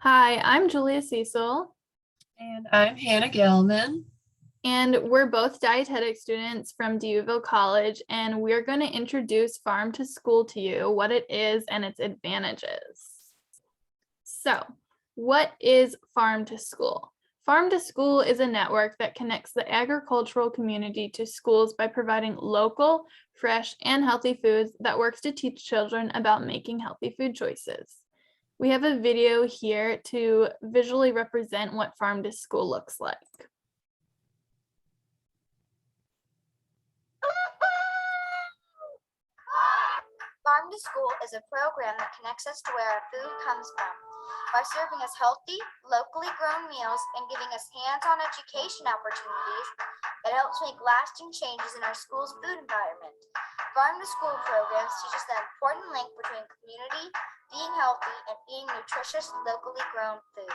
Hi, I'm Julia Cecil, And I'm Hannah Gelman. and we're both dietetic students from Duville College, and we're going to introduce Farm to School to you, what it is and its advantages. So, what is Farm to School? Farm to School is a network that connects the agricultural community to schools by providing local, fresh, and healthy foods that works to teach children about making healthy food choices. We have a video here to visually represent what Farm to School looks like. Farm to School is a program that connects us to where our food comes from. By serving us healthy, locally grown meals and giving us hands-on education opportunities, it helps make lasting changes in our school's food environment. Farm to School programs teach us the important link between community, being healthy, and eating nutritious, locally grown food.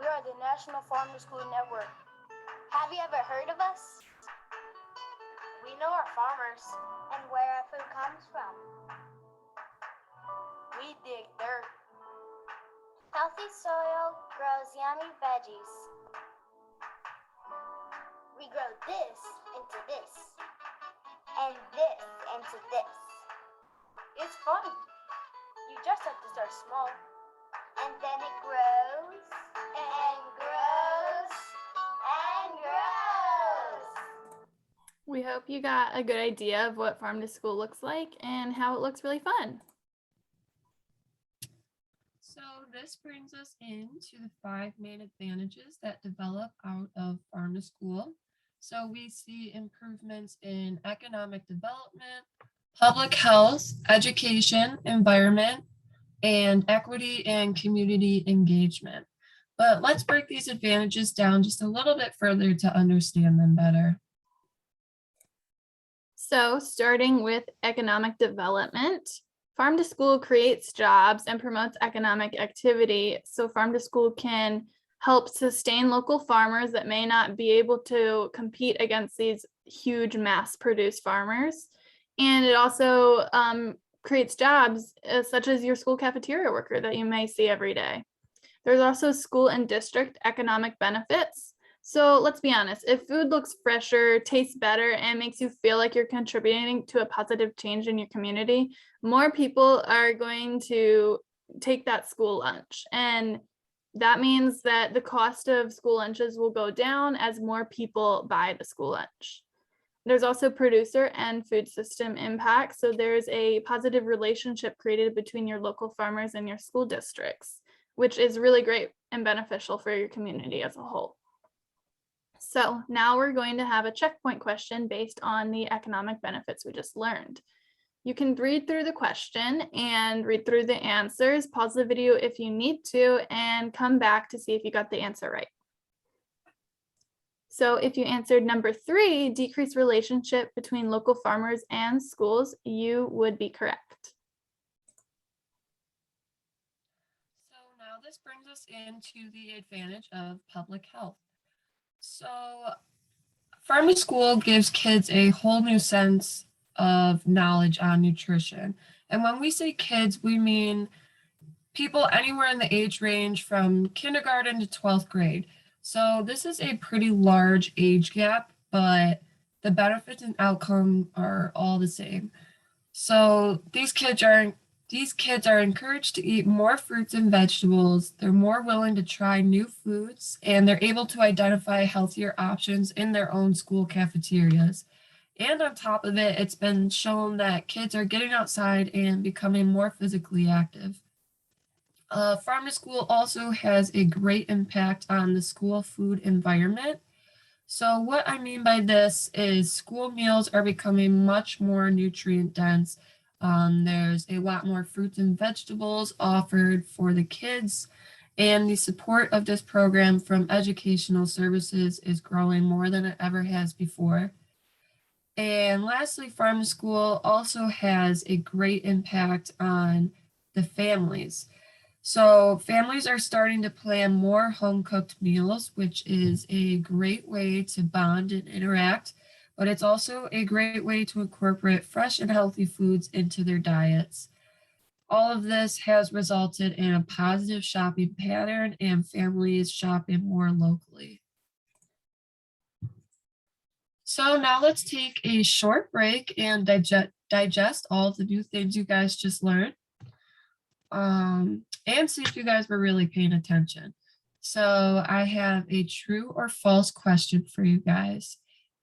We are the National Farm to School Network. Have you ever heard of us? We know our farmers And where our food comes from. We dig dirt. Healthy soil grows yummy veggies. We grow this into this, and this into this. It's fun. You just have to start small. And then it grows, and grows, and grows. We hope you got a good idea of what Farm to School looks like and how it looks really fun. So this brings us into the 5 main advantages that develop out of Farm to School. So we see improvements in economic development, public health, education, environment, and equity and community engagement. But let's break these advantages down just a little bit further to understand them better. So, starting with economic development, Farm to School creates jobs and promotes economic activity. So, Farm to School can help sustain local farmers that may not be able to compete against these huge mass produced farmers. And it also creates jobs such as your school cafeteria worker that you may see every day. There's also school and district economic benefits. So let's be honest, if food looks fresher, tastes better, and makes you feel like you're contributing to a positive change in your community, more people are going to take that school lunch. And that means that the cost of school lunches will go down as more people buy the school lunch. There's also producer and food system impact. So there's a positive relationship created between your local farmers and your school districts, which is really great and beneficial for your community as a whole. So now we're going to have a checkpoint question based on the economic benefits we just learned. You can read through the question and read through the answers, pause the video if you need to, and come back to see if you got the answer right. So if you answered number 3, decreased relationship between local farmers and schools, you would be correct. So now this brings us into the advantage of public health. So Farm to School gives kids a whole new sense of knowledge on nutrition. And when we say kids, we mean people anywhere in the age range from kindergarten to 12th grade. So this is a pretty large age gap, but the benefits and outcome are all the same. So these kids are encouraged to eat more fruits and vegetables. They're more willing to try new foods, and they're able to identify healthier options in their own school cafeterias. And on top of it, it's been shown that kids are getting outside and becoming more physically active. Farm to School also has a great impact on the school food environment. So what I mean by this is school meals are becoming much more nutrient dense. There's a lot more fruits and vegetables offered for the kids, and the support of this program from educational services is growing more than it ever has before. And lastly, Farm to School also has a great impact on the families. So families are starting to plan more home cooked meals, which is a great way to bond and interact. but it's also a great way to incorporate fresh and healthy foods into their diets. All of this has resulted in a positive shopping pattern and families shopping more locally. So now let's take a short break and digest all the new things you guys just learned, and see if you guys were really paying attention. So I have a true or false question for you guys.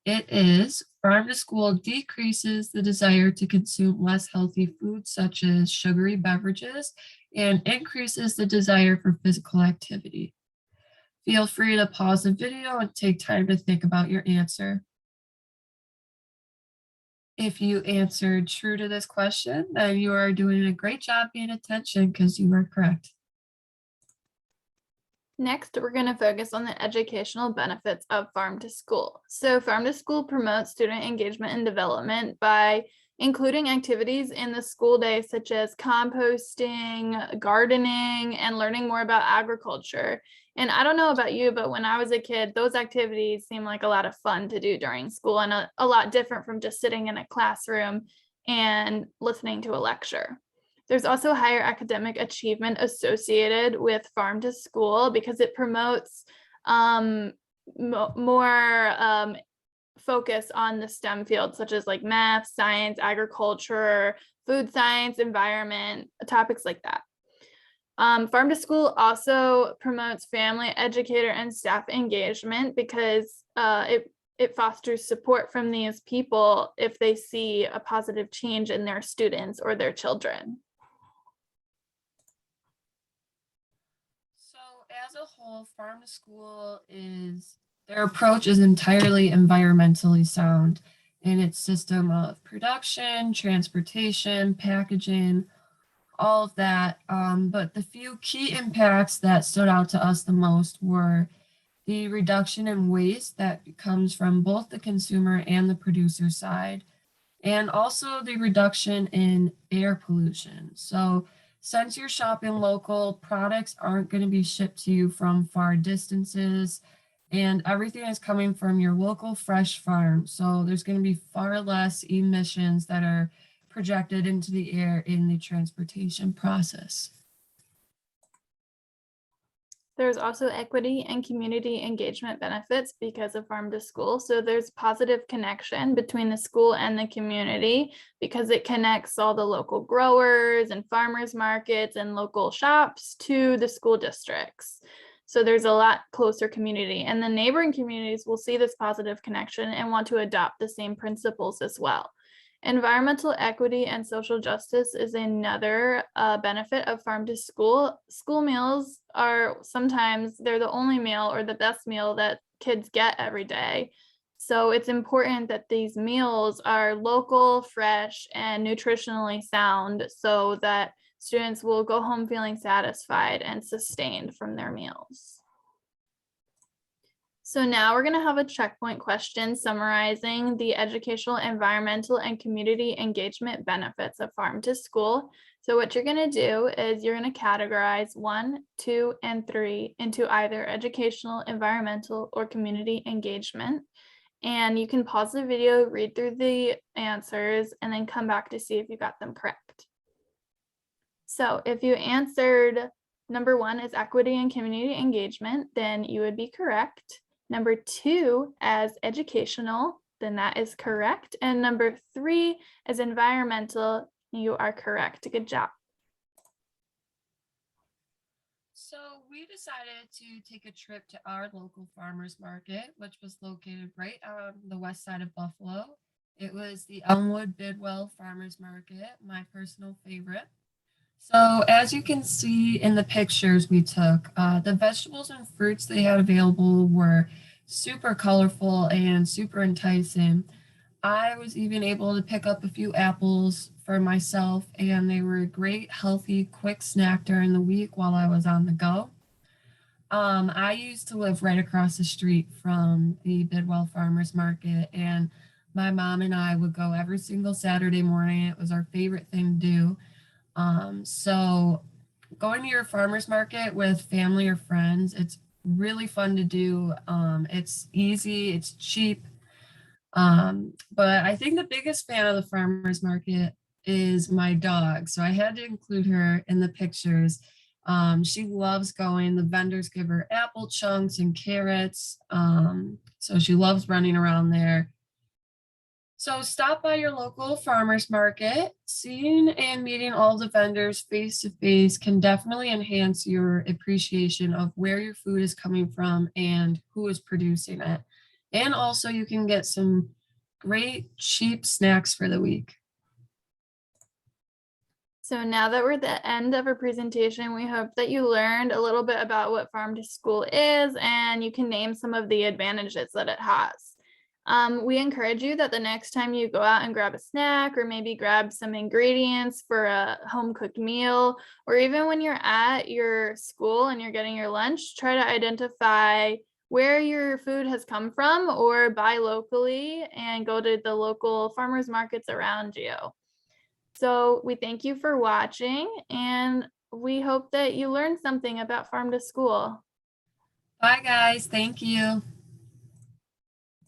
It is, farm to school decreases the desire to consume less healthy foods such as sugary beverages and increases the desire for physical activity. Feel free to pause the video and take time to think about your answer. If you answered true to this question, then you are doing a great job paying attention because you are correct. Next, we're going to focus on the educational benefits of farm to school. So farm to school promotes student engagement and development by including activities in the school day, such as composting, gardening, and learning more about agriculture. And I don't know about you, but when I was a kid, those activities seemed like a lot of fun to do during school and a lot different from just sitting in a classroom and listening to a lecture. There's also higher academic achievement associated with farm to school because it promotes more focus on the STEM fields, such as like math, science, agriculture, food science, environment, topics like that. Farm to school also promotes family, educator, and staff engagement because it fosters support from these people if they see a positive change in their students or their children. So as a whole, farm to school their approach is entirely environmentally sound in its system of production, transportation, packaging, all of that. But the few key impacts that stood out to us the most were the reduction in waste that comes from both the consumer and the producer side, and also the reduction in air pollution. So since you're shopping local, products aren't going to be shipped to you from far distances, and everything is coming from your local fresh farm. So there's going to be far less emissions that are projected into the air in the transportation process. There's also equity and community engagement benefits because of farm to school. So there's positive connection between the school and the community because it connects all the local growers and farmers markets and local shops to the school districts. So there's a lot closer community, and the neighboring communities will see this positive connection and want to adopt the same principles as well. Environmental equity and social justice is another benefit of farm to school. School meals are sometimes they're the only meal or the best meal that kids get every day. So it's important that these meals are local, fresh, and nutritionally sound so that students will go home feeling satisfied and sustained from their meals. So now we're going to have a checkpoint question summarizing the educational, environmental, and community engagement benefits of farm to school. So what you're going to do is you're going to categorize 1, 2, and 3 into either educational, environmental, or community engagement. And you can pause the video, read through the answers, and then come back to see if you got them correct. So if you answered number 1 is equity and community engagement, then you would be correct. Number 2 as educational, then that is correct. And number 3 as environmental, you are correct. Good job. So we decided to take a trip to our local farmers market, which was located right on the west side of Buffalo. It was the Elmwood Bidwell Farmers Market, my personal favorite. So as you can see in the pictures we took, the vegetables and fruits they had available were super colorful and super enticing. I was even able to pick up a few apples for myself, and they were a great, healthy, quick snack during the week while I was on the go. I used to live right across the street from the Bidwell Farmers Market, and my mom and I would go every single Saturday morning. It was our favorite thing to do. So going to your farmer's market with family or friends, it's really fun to do. It's easy, it's cheap. But I think the biggest fan of the farmers market is my dog. So I had to include her in the pictures. She loves going. The vendors give her apple chunks and carrots. So she loves running around there. So stop by your local farmers market. Seeing and meeting all the vendors face to face can definitely enhance your appreciation of where your food is coming from and who is producing it. And also you can get some great cheap snacks for the week. So now that we're at the end of our presentation, we hope that you learned a little bit about what farm to school is and you can name some of the advantages that it has. We encourage you that the next time you go out and grab a snack or maybe grab some ingredients for a home cooked meal, or even when you're at your school and you're getting your lunch, try to identify where your food has come from or buy locally and go to the local farmers markets around you. So we thank you for watching and we hope that you learned something about farm to school. Bye guys. Thank you.